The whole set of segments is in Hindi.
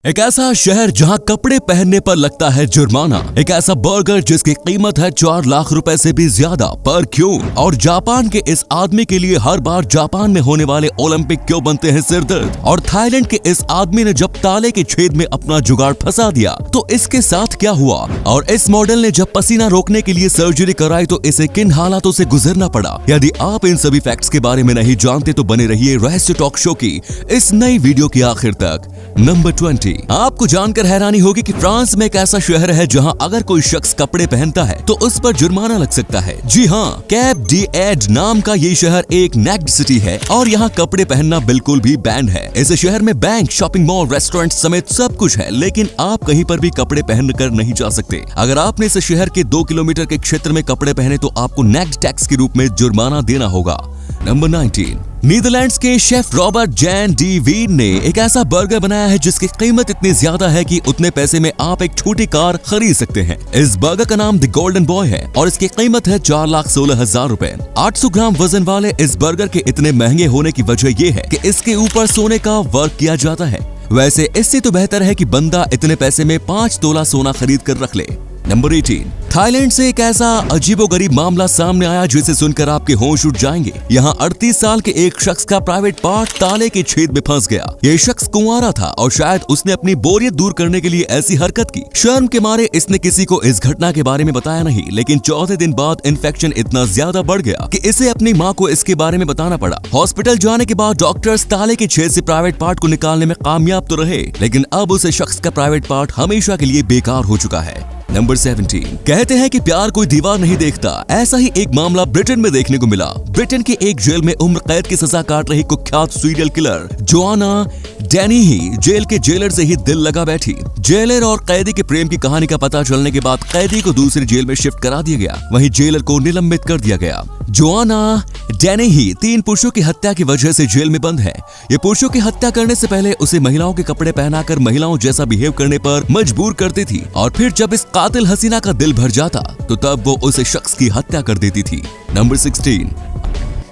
एक ऐसा शहर जहां कपड़े पहनने पर लगता है जुर्माना, एक ऐसा बर्गर जिसकी कीमत है 4 लाख रुपए से भी ज्यादा, पर क्यों? और जापान के इस आदमी के लिए हर बार जापान में होने वाले ओलंपिक क्यों बनते हैं सिरदर्द? और थाईलैंड के इस आदमी ने जब ताले के छेद में अपना जुगाड़ फंसा दिया तो इसके साथ क्या हुआ? और इस मॉडल ने जब पसीना रोकने के लिए सर्जरी कराई तो इसे किन हालातों से गुजरना पड़ा? यदि आप इन सभी फैक्ट्स के बारे में नहीं जानते तो बने रहिए रहस्य टॉक शो की इस नई वीडियो के आखिर तक। नंबर 20। आपको जानकर हैरानी होगी कि फ्रांस में एक ऐसा शहर है जहां अगर कोई शख्स कपड़े पहनता है तो उस पर जुर्माना लग सकता है। जी हाँ, कैप डी एड नाम का ये शहर एक नेक्ड सिटी है और यहाँ कपड़े पहनना बिल्कुल भी बैन है। इस शहर में बैंक, शॉपिंग मॉल, रेस्टोरेंट समेत सब कुछ है, लेकिन आप कहीं पर भी कपड़े पहन कर नहीं जा सकते। अगर आपने इस शहर के 2 किलोमीटर के क्षेत्र में कपड़े पहने तो आपको नेक्ड टैक्स के रूप में जुर्माना देना होगा। नंबर 19। नीदरलैंड्स के chef Robert Jan de Veen ने एक ऐसा बर्गर बनाया है जिसकी कीमत इतनी ज्यादा है कि उतने पैसे में आप एक छोटी कार खरीद सकते हैं। इस बर्गर का नाम द गोल्डन बॉय है और इसकी कीमत है 4,16,000 रुपए। 800 ग्राम वजन वाले इस बर्गर के इतने महंगे होने की वजह ये है कि इसके ऊपर सोने का वर्क किया जाता है। वैसे इससे तो बेहतर है कि बंदा इतने पैसे में 5 तोला सोना खरीद कर रख ले। नंबर 18। थाईलैंड से एक ऐसा अजीबोगरीब मामला सामने आया जिसे सुनकर आपके होश उड़ जाएंगे। यहाँ 38 साल के एक शख्स का प्राइवेट पार्ट ताले के छेद में फंस गया। ये शख्स कुंवारा था और शायद उसने अपनी बोरियत दूर करने के लिए ऐसी हरकत की। शर्म के मारे इसने किसी को इस घटना के बारे में बताया नहीं, लेकिन 14 दिन बाद इन्फेक्शन इतना ज्यादा बढ़ गया कि इसे अपनी माँ को इसके बारे में बताना पड़ा। हॉस्पिटल जाने के बाद डॉक्टर्स ताले के छेद से प्राइवेट पार्ट को निकालने में कामयाब तो रहे, लेकिन अब उस शख्स का प्राइवेट पार्ट हमेशा के लिए बेकार हो चुका है। नंबर 17। कहते हैं कि प्यार कोई दीवार नहीं देखता। ऐसा ही एक मामला ब्रिटेन में देखने को मिला। ब्रिटेन के एक जेल में उम्र कैद की सजा काट रही कुख्यात सीरियल किलर जोआना डैनी ही जेल के जेलर से ही दिल लगा बैठी। जेलर और कैदी के प्रेम की कहानी का पता चलने के बाद कैदी को दूसरी जेल में शिफ्ट करा दिया गया, वहीं जेलर को निलंबित कर दिया गया। जोआना डैनी ही 3 पुरुषों की हत्या की वजह से जेल में बंद है। ये पुरुषों की हत्या करने से पहले उसे महिलाओं के कपड़े पहनाकर महिलाओं जैसा बिहेव करने पर मजबूर करती थी और फिर जब इस कातिल हसीना का दिल भर जाता तो तब वो उस शख्स की हत्या कर देती थी। नंबर 16।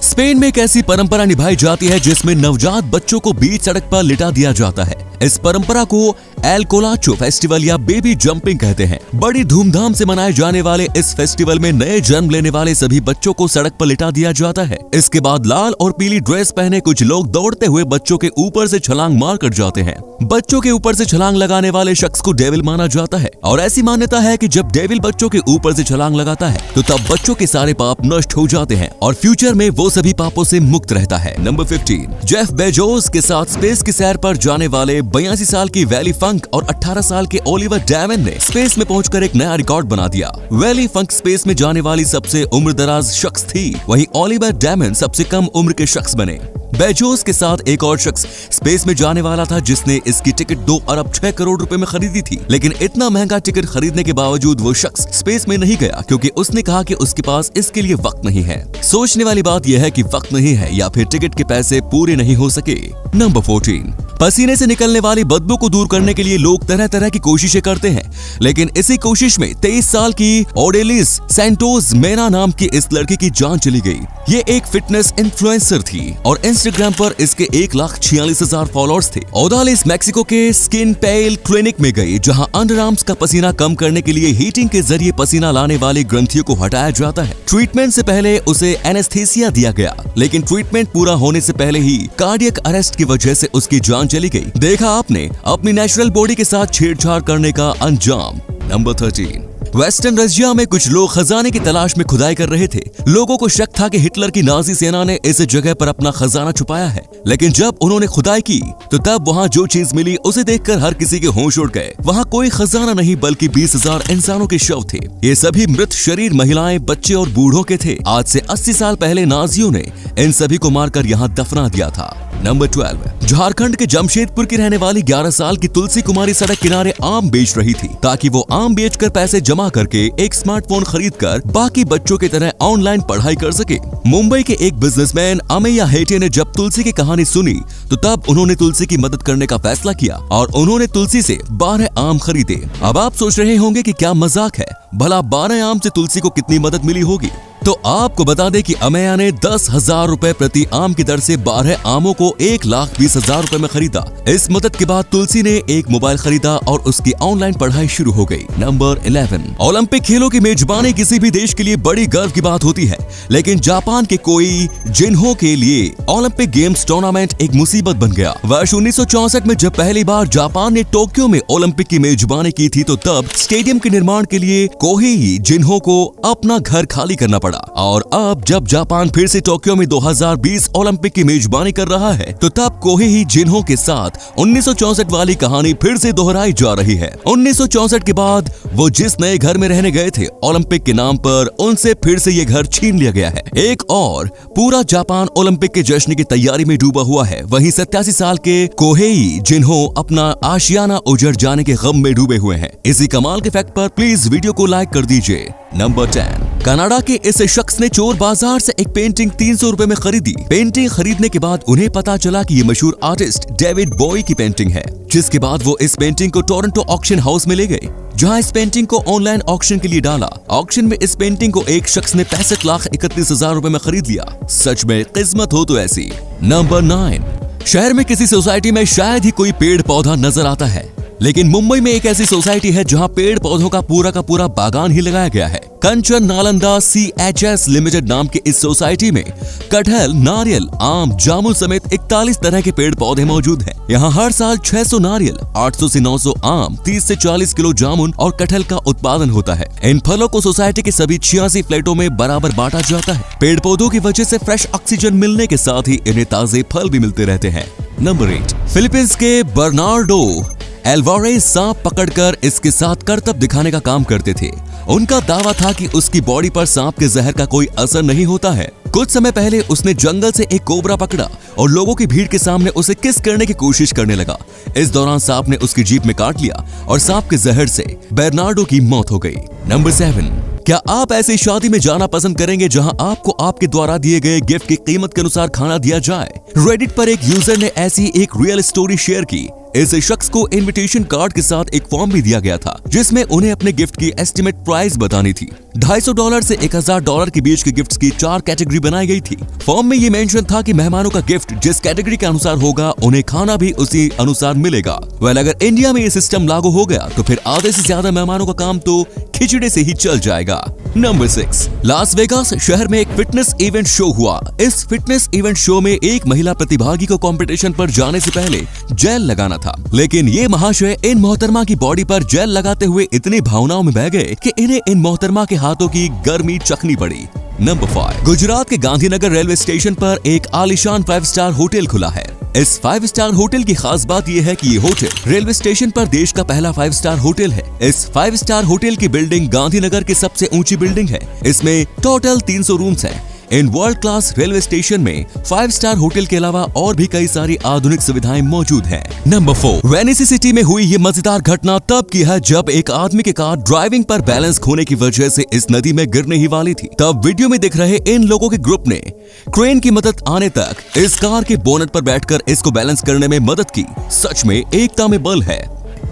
स्पेन में एक ऐसी परंपरा निभाई जाती है जिसमें नवजात बच्चों को बीच सड़क पर लिटा दिया जाता है। इस परंपरा को एल कोलाचो फेस्टिवल या बेबी जंपिंग कहते हैं। बड़ी धूमधाम से मनाए जाने वाले इस फेस्टिवल में नए जन्म लेने वाले सभी बच्चों को सड़क पर लिटा दिया जाता है। इसके बाद लाल और पीली ड्रेस पहने कुछ लोग दौड़ते हुए बच्चों के ऊपर से छलांग मार कर जाते हैं। बच्चों के ऊपर से छलांग लगाने वाले शख्स को डेविल माना जाता है और ऐसी मान्यता है कि जब डेविल बच्चों के ऊपर से छलांग लगाता है तो तब बच्चों के सारे पाप नष्ट हो जाते हैं और फ्यूचर में वो सभी पापों से मुक्त रहता है। नंबर 15। जेफ बेजोस के साथ स्पेस की सैर पर जाने वाले 82 साल की वैली फंक और 18 साल के ओलिवर डैमन ने स्पेस में पहुंचकर एक नया रिकॉर्ड बना दिया। वैली फंक स्पेस में जाने वाली सबसे उम्रदराज शख्स थी, वहीं ओलिवर डैमन सबसे कम उम्र के शख्स बने। बेजोस के साथ एक और शख्स स्पेस में जाने वाला था जिसने इसकी टिकट 2 अरब 6 करोड़ रुपए में खरीदी थी, लेकिन इतना महंगा टिकट खरीदने के बावजूद वो शख्स स्पेस में नहीं गया क्योंकि उसने कहा कि उसके पास इसके लिए वक्त नहीं है। सोचने वाली बात यह है कि वक्त नहीं है या फिर टिकट के पैसे पूरे नहीं हो सके। नंबर 14। पसीने से निकलने वाली बदबू को दूर करने के लिए लोग तरह तरह की कोशिशें करते हैं, लेकिन इसी कोशिश में 23 साल की ओडेलिस सैंटोस मेना नाम की इस लड़की की जान चली गई। ये एक फिटनेस इन्फ्लुएंसर थी और इंस्टाग्राम पर इसके 1,46,000 फॉलोअर्स थे। ओडालिस मैक्सिको के स्किन पेल क्लिनिक में गई जहां अंडर आर्म्स का पसीना कम करने के लिए हीटिंग के जरिए पसीना लाने वाली ग्रंथियों को हटाया जाता है। ट्रीटमेंट से पहले उसे एनेस्थीसिया दिया गया, लेकिन ट्रीटमेंट पूरा होने से पहले ही कार्डियक अरेस्ट की वजह से उसकी जान चली गई। देखा आपने अपनी नेचुरल बॉडी के साथ छेड़छाड़ करने का अंजाम। नंबर 13। वेस्टर्न रशिया में कुछ लोग खजाने की तलाश में खुदाई कर रहे थे। लोगों को शक था कि हिटलर की नाजी सेना ने इस जगह पर अपना खजाना छुपाया है, लेकिन जब उन्होंने खुदाई की तो तब वहां जो चीज मिली उसे देखकर हर किसी के होश उड़ गए। वहां कोई खजाना नहीं बल्कि 20,000 इंसानों के शव थे। ये सभी मृत शरीर महिलाएं, बच्चे और बूढ़ों के थे। आज से 80 साल पहले नाजियों ने इन सभी को मारकर यहाँ दफना दिया था। नंबर 12। झारखंड के जमशेदपुर की रहने वाली 11 साल की तुलसी कुमारी सड़क किनारे आम बेच रही थी ताकि वो आम बेचकर पैसे जमा करके एक स्मार्टफोन खरीदकर बाकी बच्चों की तरह ऑनलाइन पढ़ाई कर सके। मुंबई के एक बिजनेसमैन अमेया हेटे ने जब तुलसी की कहानी सुनी तो तब उन्होंने तुलसी की मदद करने का फैसला किया और उन्होंने तुलसी से 12 आम खरीदे। अब आप सोच रहे होंगे कि क्या मजाक है, भला 12 आम से तुलसी को कितनी मदद मिली होगी? तो आपको बता दें कि अमेया ने 10,000 रुपए प्रति आम की दर से 12 आमों को 1,20,000 रुपए में खरीदा। इस मदद के बाद तुलसी ने एक मोबाइल खरीदा और उसकी ऑनलाइन पढ़ाई शुरू हो गई। नंबर 11, ओलंपिक खेलों की मेजबानी किसी भी देश के लिए बड़ी गर्व की बात होती है, लेकिन जापान के कोई जिन्हों के लिए ओलंपिक गेम्स टूर्नामेंट एक मुसीबत बन गया। वर्ष 1964 में जब पहली बार जापान ने टोक्यो में ओलंपिक की मेजबानी की थी, तो तब स्टेडियम के निर्माण के लिए कोहेई जिन्हों को अपना घर खाली करना पड़ा। और अब जब जापान फिर से टोक्यो में 2020 ओलंपिक की मेजबानी कर रहा है, तो तब कोहेई जिन्हों के साथ 1964 वाली कहानी फिर से दोहराई जा रही है। 1964 के बाद वो जिस नए घर में रहने गए थे, ओलंपिक के नाम पर उनसे फिर से ये घर छीन लिया गया है। एक और पूरा जापान ओलंपिक के जश्न की तैयारी में डूबा हुआ है। वहीं 87 साल के कोहेई जिन्हों अपना आशियाना उजड़ जाने के गम में डूबे हुए हैं। इसी कमाल के फैक्ट पर प्लीज वीडियो को लाइक कर दीजिए। नंबर 10, कनाडा के इस शख्स ने चोर बाजार से एक पेंटिंग 300 रुपए में खरीदी। पेंटिंग खरीदने के बाद उन्हें पता चला कि ये मशहूर आर्टिस्ट डेविड बॉय की पेंटिंग है, जिसके बाद वो इस पेंटिंग को टोरंटो ऑक्शन हाउस में ले गए, जहां इस पेंटिंग को ऑनलाइन ऑक्शन के लिए डाला। ऑक्शन में इस पेंटिंग को एक शख्स ने 65,31,000 रुपए में खरीद लिया। सच में किस्मत हो तो ऐसी। नंबर 9, शहर में किसी सोसाइटी में शायद ही कोई पेड़ पौधा नजर आता है, लेकिन मुंबई में एक ऐसी सोसाइटी है जहां पेड़ पौधों का पूरा बागान ही लगाया गया है। कंचन नालंदा CHS लिमिटेड नाम की इस सोसाइटी में कटहल, नारियल, आम, जामुन समेत 41 तरह के पेड़ पौधे मौजूद हैं। यहाँ हर साल 600 नारियल, 800 से 900 आम, 30 से 40 किलो जामुन और कटहल का उत्पादन होता है। इन फलों को सोसाइटी के सभी 86 फ्लैटों में बराबर बांटा जाता है। पेड़ पौधों की वजह से फ्रेश ऑक्सीजन मिलने के साथ ही इन्हें ताजे फल भी मिलते रहते हैं। नंबर 8, फिलीपींस के बर्नार्डो एल्वारेज सांप पकड़कर इसके साथ करतब दिखाने का काम करते थे। उनका दावा था कि उसकी बॉडी पर सांप के जहर का कोई असर नहीं होता है। कुछ समय पहले उसने जंगल से एक कोबरा पकड़ा और लोगों की भीड़ के सामने उसे किस करने की कोशिश करने लगा। इस दौरान सांप ने उसकी जीभ में काट लिया और सांप के जहर से बेर्नार्डो की मौत हो गई। नंबर 7, क्या आप ऐसी शादी में जाना पसंद करेंगे जहां आपको आपके द्वारा दिए गए गिफ्ट की कीमत के अनुसार खाना दिया जाए? रेडिट पर एक यूजर ने ऐसी एक रियल स्टोरी शेयर की। इस शख्स को इनविटेशन कार्ड के साथ एक फॉर्म भी दिया गया था, जिसमें उन्हें अपने गिफ्ट की एस्टिमेट प्राइस बतानी थी। $250 से $1,000 के बीच के गिफ्ट्स की 4 कैटेगरी बनाई गई थी। फॉर्म में ये मेंशन था कि मेहमानों का गिफ्ट जिस कैटेगरी के अनुसार होगा, उन्हें खाना भी उसी अनुसार मिलेगा। अगर इंडिया में ये सिस्टम लागू हो गया तो फिर आधे से ज्यादा मेहमानों का काम तो खिचड़ी से ही चल जाएगा। नंबर 6, लास वेगास शहर में एक फिटनेस इवेंट शो हुआ। इस फिटनेस इवेंट शो में एक महिला प्रतिभागी को कंपटीशन पर जाने से पहले जेल लगाना था, लेकिन ये महाशय इन मोहतरमा की बॉडी पर जेल लगाते हुए इतनी भावनाओं में बह गए कि इन्हें इन मोहतरमा के हाथों की गर्मी चखनी पड़ी। नंबर 5, गुजरात के गांधीनगर रेलवे स्टेशन पर एक आलीशान 5 स्टार होटल खुला है। इस 5 स्टार होटल की खास बात यह है कि ये होटल रेलवे स्टेशन पर देश का पहला 5 स्टार होटल है। इस 5 स्टार होटल की बिल्डिंग गांधीनगर की सबसे ऊंची बिल्डिंग है। इसमें टोटल 300 रूम्स हैं। In world class railway station में 5 स्टार होटल के अलावा और भी कई सारी आधुनिक सुविधाएं मौजूद हैं। नंबर 4, वेनिस सिटी में हुई ये मजेदार घटना तब की है जब एक आदमी की कार ड्राइविंग पर बैलेंस खोने की वजह से इस नदी में गिरने ही वाली थी। तब वीडियो में दिख रहे इन लोगों के ग्रुप ने क्रेन की मदद आने तक इस कार के बोनट पर बैठकर इसको बैलेंस करने में मदद की। सच में एकता में बल है।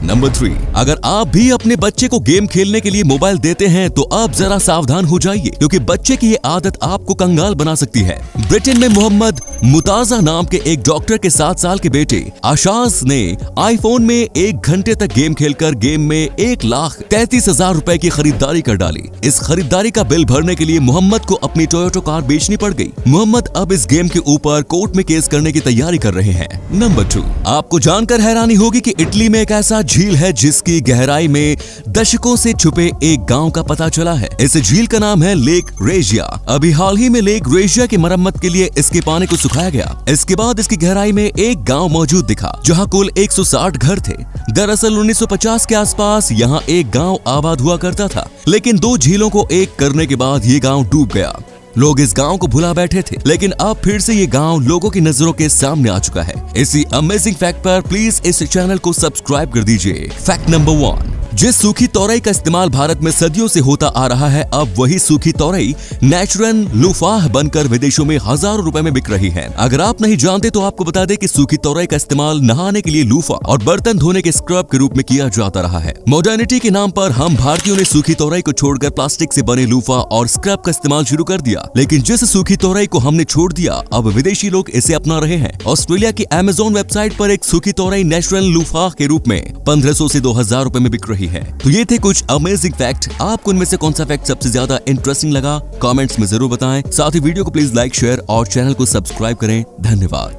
नंबर 3, अगर आप भी अपने बच्चे को गेम खेलने के लिए मोबाइल देते हैं तो आप जरा सावधान हो जाइए, क्योंकि बच्चे की ये आदत आपको कंगाल बना सकती है। ब्रिटेन में मोहम्मद मुताजा नाम के एक डॉक्टर के 7 साल के बेटे आशाज ने आईफोन में 1 घंटे तक गेम खेलकर गेम में 1,33,000 रुपए की खरीदारी कर डाली। इस खरीदारी का बिल भरने के लिए मोहम्मद को अपनी टोयोटो कार बेचनी पड़ गई। मोहम्मद अब इस गेम के ऊपर कोर्ट में केस करने की तैयारी कर रहे हैं। नंबर 2, आपको जानकर हैरानी होगी कि इटली में एक ऐसा झील है जिसकी गहराई में दशकों से छुपे एक गांव का पता चला है। इस झील का नाम है लेक रेजिया। अभी हाल ही में लेक रेजिया की मरम्मत के लिए इसके पानी को सुखाया गया। इसके बाद इसकी गहराई में एक गांव मौजूद दिखा, जहां कुल 160 घर थे। दरअसल 1950 के आसपास यहां एक गांव आबाद हुआ करता था, लेकिन 2 झीलों को एक करने के बाद ये गांव डूब गया। लोग इस गांव को भुला बैठे थे, लेकिन अब फिर से ये गांव लोगों की नजरों के सामने आ चुका है। इसी अमेजिंग फैक्ट पर प्लीज इस चैनल को सब्सक्राइब कर दीजिए। फैक्ट नंबर 1, जिस सूखी तोरई का इस्तेमाल भारत में सदियों से होता आ रहा है, अब वही सूखी तोरई नेचुरल लूफाह बनकर विदेशों में हजारों रुपए में बिक रही है। अगर आप नहीं जानते तो आपको बता दें कि सूखी तोरई का इस्तेमाल नहाने के लिए लूफा और बर्तन धोने के स्क्रब के रूप में किया जाता रहा है। मॉडर्निटी के नाम पर हम भारतीयों ने सूखी तोरई को छोड़कर प्लास्टिक से बने लूफा और स्क्रब का इस्तेमाल शुरू कर दिया, लेकिन जिस सूखी तोरई को हमने छोड़ दिया, अब विदेशी लोग इसे अपना रहे हैं। ऑस्ट्रेलिया की अमेज़न वेबसाइट पर एक सूखी तोरई नेचुरल लूफा के रूप में 1500 से 2000 रुपए में बिक रही है। तो ये थे कुछ अमेजिंग फैक्ट। आपको इनमें से कौन सा फैक्ट सबसे ज्यादा इंटरेस्टिंग लगा, कमेंट्स में जरूर बताएं। साथ ही वीडियो को प्लीज लाइक, शेयर और चैनल को सब्सक्राइब करें। धन्यवाद।